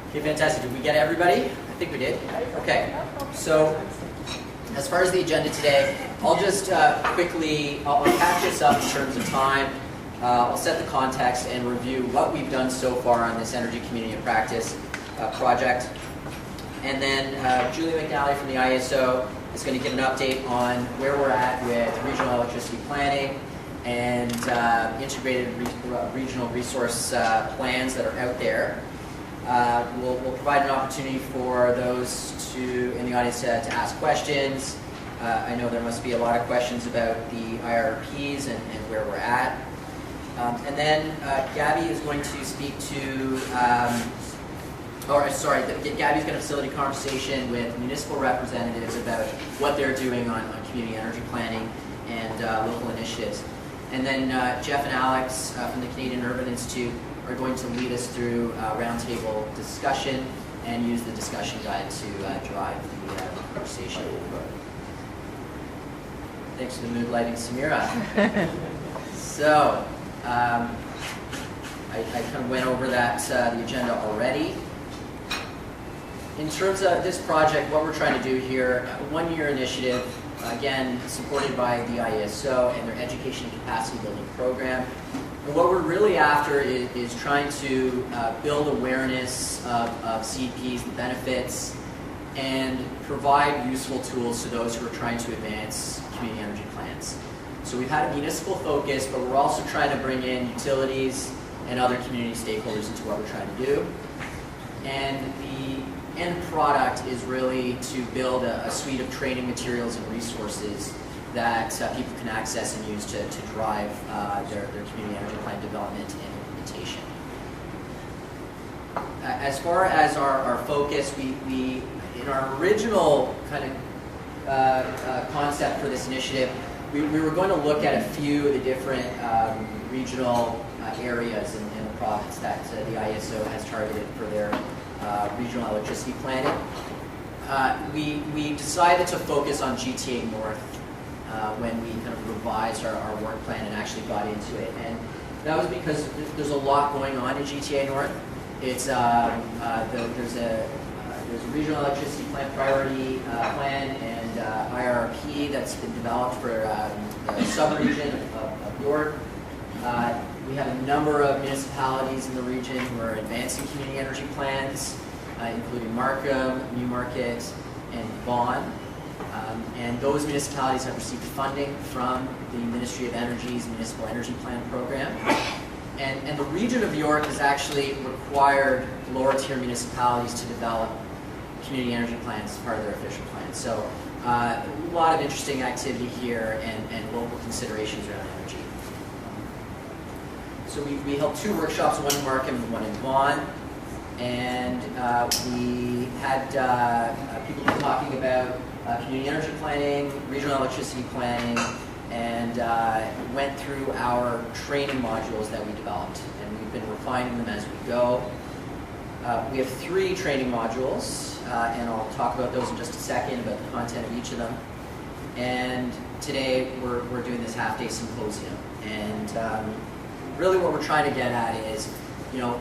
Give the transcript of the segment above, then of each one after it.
Okay, fantastic. Did we get everybody? I think we did. Okay. So, as far as the agenda today, I'll just quickly, I'll catch us up in terms of time. I'll set the context and review what we've done so far on this Energy Community and Practice project. And then Julie McNally from the ISO is going to give an update on where we're at with regional electricity planning and integrated regional resource plans that are out there. We'll provide an opportunity for those in the audience to ask questions. I know there must be a lot of questions about the IRPs and where we're at. And then Gabby is going to speak to, Gabby's going to facilitate a conversation with municipal representatives about what they're doing on community energy planning and local initiatives. And then Jeff and Alex from the Canadian Urban Institute are going to lead us through a roundtable discussion and use the discussion guide to drive the conversation. Thanks for the mood lighting, Samira. So, I kind of went over that the agenda already. In terms of this project, what we're trying to do here, a one-year initiative, again, supported by the ISO and their education and capacity building program. And what we're really after is trying to build awareness of CEPs, the benefits, and provide useful tools to those who are trying to advance community energy plans. So we've had a municipal focus, but we're also trying to bring in utilities and other community stakeholders into what we're trying to do. And the end product is really to build a suite of training materials and resources that people can access and use to drive their community energy plan development and implementation. As far as our focus, we in our original kind of concept for this initiative, we were going to look at a few of the different regional areas in the province that the ISO has targeted for their regional electricity planning. We decided to focus on GTA North when we kind of revised our work plan and actually got into it. And that was because there's a lot going on in GTA North. It's there's a regional electricity plant priority plan and IRP that's been developed for the sub-region of York. We have a number of municipalities in the region who are advancing community energy plans, including Markham, Newmarket, and Vaughan. And those municipalities have received funding from the Ministry of Energy's Municipal Energy Plan program. And the region of York has actually required lower-tier municipalities to develop community energy plans as part of their official plan. So a lot of interesting activity here and local considerations around energy. So we held 2 workshops, one in Markham and one in Vaughan. And we had people talking about community energy planning, regional electricity planning, and went through our training modules that we developed. And we've been refining them as we go. We have 3 training modules, and I'll talk about those in just a second, about the content of each of them. And today we're doing this half-day symposium. And really what we're trying to get at is, you know,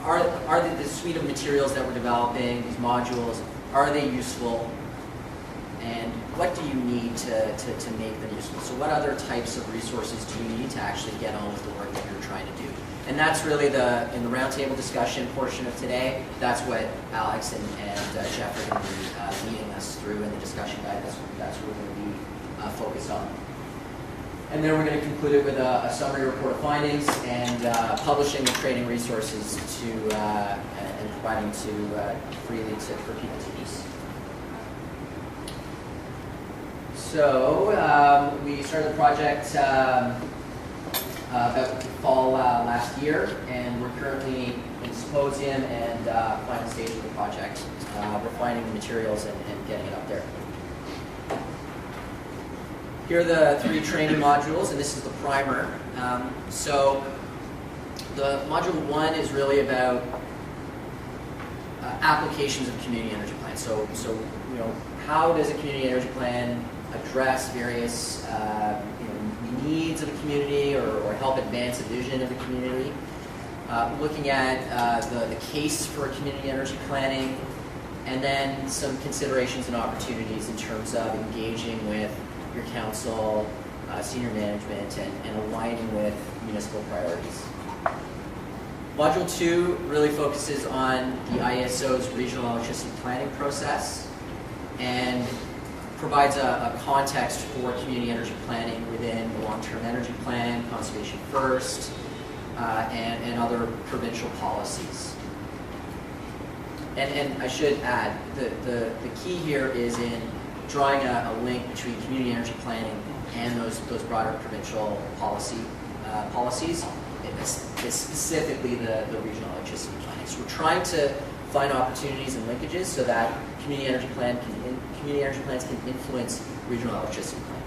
are the suite of materials that we're developing, these modules, are they useful? And what do you need to make them useful? So what other types of resources do you need to actually get on with the work that you're trying to do? And that's really in the roundtable discussion portion of today, that's what Alex and Jeff are going to be leading us through in the discussion guide. That's what we're going to be focused on. And then we're going to conclude it with a summary report of findings and publishing the training resources and providing freely for people to use. So we started the project about the fall last year, and we're currently in Symposium and final stage of the project, refining the materials and getting it up there. Here are the 3 training modules, and this is the primer. So the module 1 is really about applications of community energy plans. So you know, how does a community energy plan address various needs of a community or help advance a vision of a community? looking at the case for community energy planning, and then some considerations and opportunities in terms of engaging with your council, senior management, and aligning with municipal priorities. Module 2 really focuses on the IESO's regional electricity planning process and provides a context for community energy planning within the long-term energy plan, conservation first, and other provincial policies. And I should add, the key here is in drawing a link between community energy planning and those broader provincial policies, specifically the regional electricity planning. So we're trying to find opportunities and linkages so that community energy plans can influence regional electricity planning.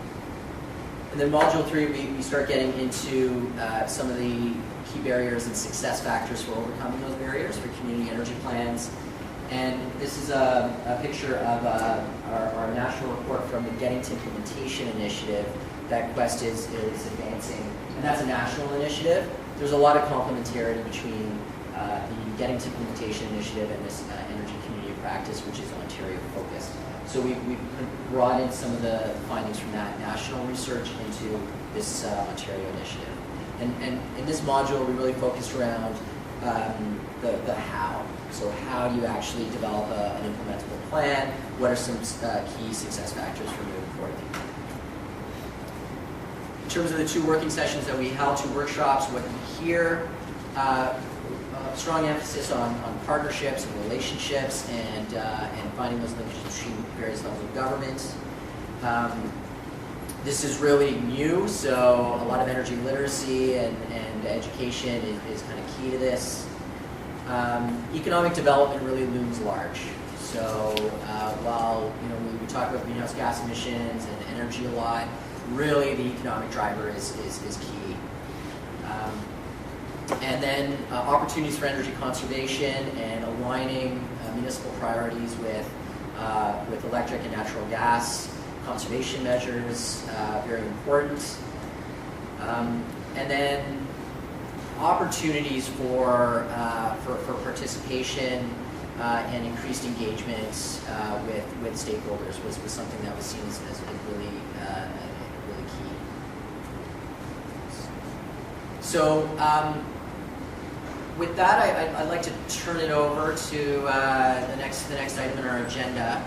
And then module 3, we start getting into some of the key barriers and success factors for overcoming those barriers for community energy plans. And this is a picture of our national report from the Getting to Implementation Initiative that Quest is advancing. And that's a national initiative. There's a lot of complementarity between the Getting to Implementation Initiative and this Energy Community of Practice, which is Ontario focused. So we've brought in some of the findings from that national research into this Ontario initiative. And in this module, we really focused around the how. So how do you actually develop an implementable plan? What are some key success factors for moving forward? In terms of the 2 working sessions that we held, 2 workshops, what you hear, strong emphasis on partnerships and relationships and finding those linkages between various levels of government. This is really new, so a lot of energy literacy and education is kind of key to this. Economic development really looms large. So while we talk about greenhouse gas emissions and energy a lot, really the economic driver is key. And then opportunities for energy conservation and aligning municipal priorities with electric and natural gas conservation measures, very important. And then opportunities for participation and increased engagement with stakeholders was something that was seen as really key. So with that, I'd like to turn it over to the next item in our agenda.